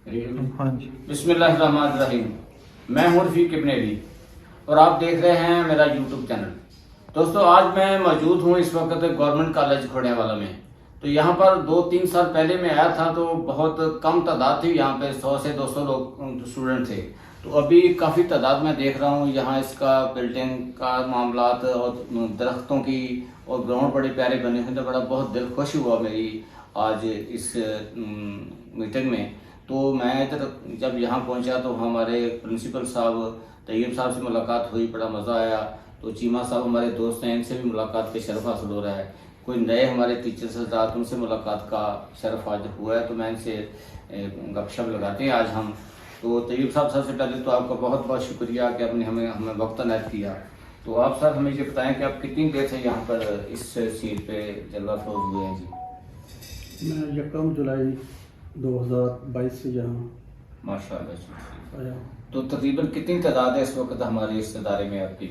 ہاں جی. بسم اللہ الرحمن الرحیم. میں ہوں رفیق ابن علی اور آپ دیکھ رہے ہیں میرا یوٹیوب چینل. دوستو آج میں موجود ہوں اس وقت گورنمنٹ کالج کھوڑیا والا میں. تو یہاں پر 2-3 سال پہلے میں آیا تھا تو بہت کم تعداد تھی, یہاں پہ 100 سے 200 لوگ اسٹوڈنٹ تھے. تو ابھی کافی تعداد میں دیکھ رہا ہوں یہاں اس کا بلڈنگ کا معاملات اور درختوں کی اور گراؤنڈ بڑے پیارے بنے ہوئے. تو بڑا بہت دل خوش ہوا میری آج اس میٹنگ میں. تو میں ادھر جب یہاں پہنچا تو ہمارے پرنسپل صاحب طیب صاحب سے ملاقات ہوئی, بڑا مزہ آیا. تو چیمہ صاحب ہمارے دوست ہیں, ان سے بھی ملاقات کا شرف حاصل ہو رہا ہے. کوئی نئے ہمارے ٹیچرس حضرات, ان سے ملاقات کا شرف آج ہوا ہے. تو میں ان سے گپ شپ لگاتے ہیں آج ہم. تو طیب صاحب سب سے پہلے تو آپ کا بہت بہت شکریہ کہ آپ نے ہمیں وقت عنایت کیا. تو آپ سر ہمیں یہ بتائیں کہ آپ کتنی دیر سے یہاں پر اس سیٹ پہ جلوہ فروز ہوئے ہیں جی؟ میں 1 جولائی 2022 سے یہاں ماشاء اللہ. آیا. تو تقریباً کتنی تعداد ہے اس وقت ہمارے اس ادارے میں آپ کی؟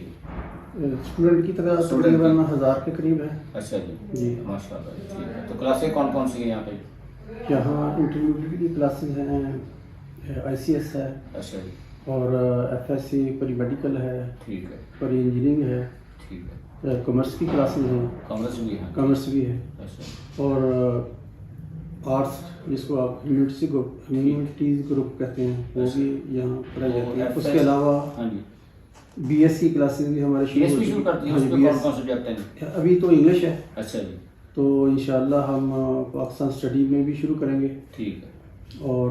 اسٹوڈنٹ کی تعداد تقریباً 1000 کے قریب ہے. اچھا جی جی ماشاء اللہ. ٹھیک ہے. تو کلاسیں کون کون سی ہیں یہاں پہ؟ یہاں انٹرمیڈیٹ کی کلاسز ہیں, ICS ہے, اچھا جی. اور FSC پری میڈیکل ہے, ٹھیک ہے. پری انجینئرنگ ہے, ٹھیک ہے. کامرس کی کلاسز ہیں, کامرس بھی ہے. کامرس بھی ہے, اچھا. اور آرٹس جس کو آپ ہیومینٹیز گروپ کہتے ہیں وہ بھی یہاں پڑھائی جاتی ہے. اس کے علاوہ ہاں جی BSc کلاسز بھی ہمارے شروع کرتی ہیں. اس میں کون کون سبجیکٹ ہیں؟ ابھی تو انگلش ہے. اچھا جی. تو انشاءاللہ ہم پاکستان اسٹڈی میں بھی شروع کریں گے. ٹھیک ہے. اور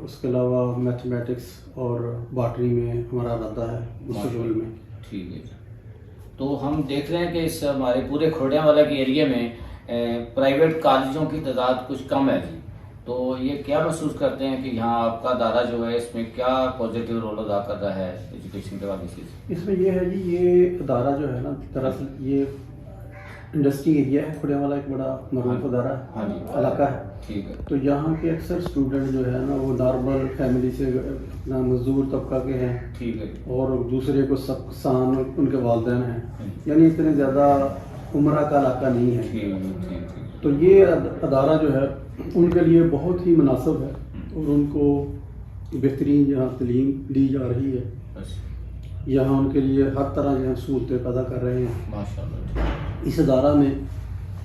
اس کے علاوہ میتھمیٹکس اور باٹنی میں ہمارا ارادہ ہے مستقبل میں. ٹھیک ہے. تو ہم دیکھ رہے ہیں کہ اس ہمارے پورے کھوڑیاں والا کے ایریے میں پرائیویٹ کالجوں کی تعداد کچھ کم ہے جی. تو یہ کیا محسوس کرتے ہیں کہ یہاں آپ کا ادارہ جو ہے اس میں کیا پازیٹیو رول ادا کر رہا ہے ایجوکیشن کے حوالے سے؟ اس میں یہ ہے جی, یہ ادارہ جو ہے نا دراصل یہ انڈسٹری ایریا ہے. کھوڑیا والا ایک بڑا معروف ادارہ علاقہ ہے. ٹھیک ہے. تو یہاں کے اکثر اسٹوڈنٹ جو ہے نا وہ نارمل فیملی سے اپنا مزدور طبقہ کے ہیں. ٹھیک ہے. اور دوسرے کو سب کسان ان کے والدین ہیں, یعنی اتنے زیادہ عمرہ کا علاقہ نہیں ہے. تو یہ ادارہ جو ہے ان کے لیے بہت ہی مناسب ہے اور ان کو بہترین یہاں تعلیم دی جا رہی ہے. یہاں ان کے لیے ہر طرح یہاں سہولتیں پیدا کر رہے ہیں ماشاء اللہ. اس ادارہ میں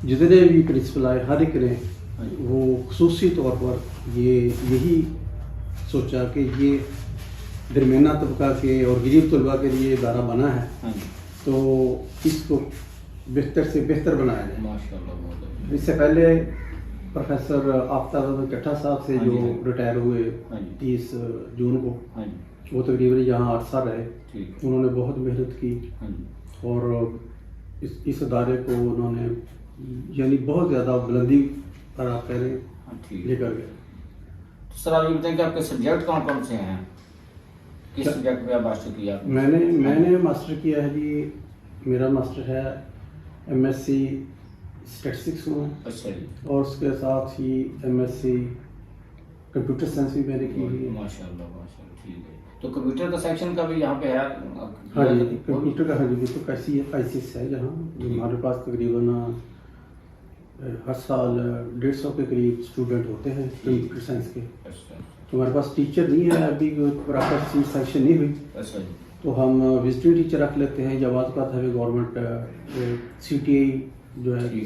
جتنے بھی پرنسپل آئے ہر ایک نے وہ خصوصی طور پر یہی سوچا کہ یہ درمیانہ طبقہ کے اور غریب طلباء کے لیے ادارہ بنا ہے تو اس کو بہتر سے بہتر بنایا جائے. ماشاء اللہ. اس سے پہلے پروفیسر آفتاب احمد کٹھا صاحب سے جو ریٹائر ہوئے 30 جون کو, وہ تقریباً یہاں 8 سال رہے. انہوں نے بہت محنت کی اور اس ادارے کو انہوں نے یعنی بہت زیادہ بلندی پر آپ کہہ رہے ہیں لے کر گئے. سر آپ یہ بتائیں کہ آپ کے سبجیکٹ کون کون سے ہیں؟ کس سبجیکٹ میں آپ ماسٹر کیا؟ میں نے ماسٹر کیا ہے جی, میرا ماسٹر ہے MSc اسٹیٹسٹکس میں. اچھا جی. اور اس کے ساتھ ہی MSc کمپیوٹر سائنس بھی میں نے کی ہے. ماشاء اللہ ماشاء اللہ. ٹھیک ہے. تو کمپیوٹر کا سیکشن کا بھی یہاں پہ ہے؟ ہاں جی, کمپیوٹر کا. ہاں جی, بالکل ICS ہے جہاں ہمارے پاس تقریباً ہر سال 150 کے قریب اسٹوڈنٹ ہوتے ہیں کمپیوٹر سائنس کے. تو ہمارے پاس ٹیچر نہیں ہے ابھی, پراپر سیکشن نہیں ہوئی. اچھا جی. تو ہم وزٹنگ ٹیچر رکھ لیتے ہیں. جب بعض اوقات ہمیں گورنمنٹ CTI جو ہے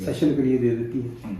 سیشن کے لیے دے دیتی ہے.